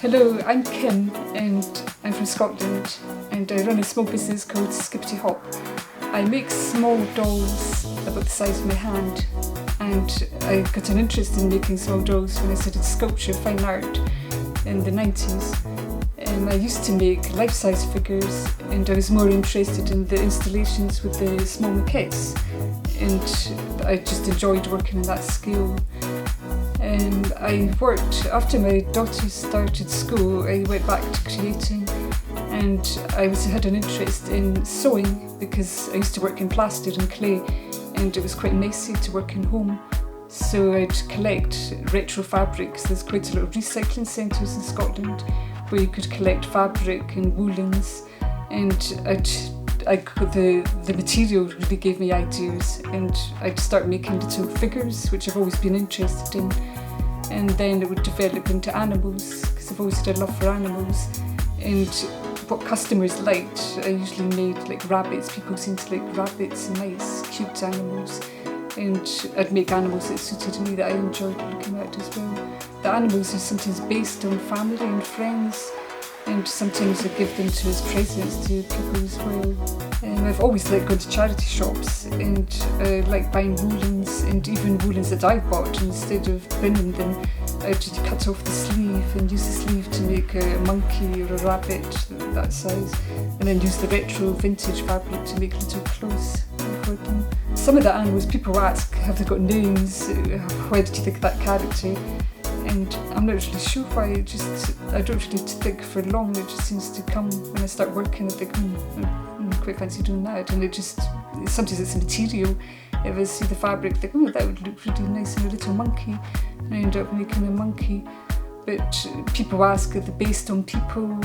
Hello, I'm Kim and I'm from Scotland and I run a small business called Skippity Hop. I make small dolls about the size of my hand, and I got an interest in making small dolls when I studied sculpture fine art in the 90s. I used to make life-size figures and I was more interested in the installations with the small maquettes, and I just enjoyed working on that scale. And I worked, after my daughter started school, I went back to creating, and I had an interest in sewing because I used to work in plaster and clay and it was quite messy to work in home. So I'd collect retro fabrics. There's quite a lot of recycling centres in Scotland where you could collect fabric and woolens, and the material really gave me ideas, and I'd start making little figures, which I've always been interested in, and then it would develop into animals because I've always had a love for animals. And what customers liked, I usually made like rabbits. People seem to like rabbits and mice, cute animals, and I'd make animals that suited me, that I enjoyed looking at as well. The animals are sometimes based on family and friends, and sometimes I give them to as presents to people as well. I've always liked going to charity shops, and I like buying woolens, and even woolens that I bought, instead of binning them, I just cut off the sleeve and use the sleeve to make a monkey or a rabbit that size, and then use the retro vintage fabric to make little clothes for them. Some of the animals, people ask, have they got names? Why did you think of that character? And I'm not really sure why. I don't really think for long. It just seems to come when I start working. I think, I quite fancy doing that. And sometimes it's the material. If I see the fabric, I think, that would look really nice in a little monkey. And I end up making a monkey. But people ask, are they based on people,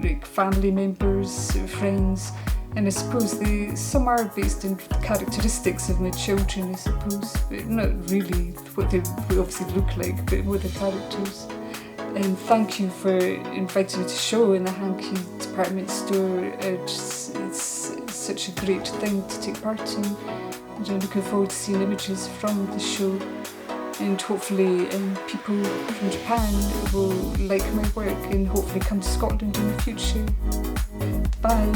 like family members, friends? And I suppose some are based on characteristics of my children, I suppose, but not really what they obviously look like, but more the characters. And thank you for inviting me to show in the Hankey department store. It's such a great thing to take part in, and I'm looking forward to seeing images from the show. And hopefully people from Japan will like my work and hopefully come to Scotland in the future. Bye.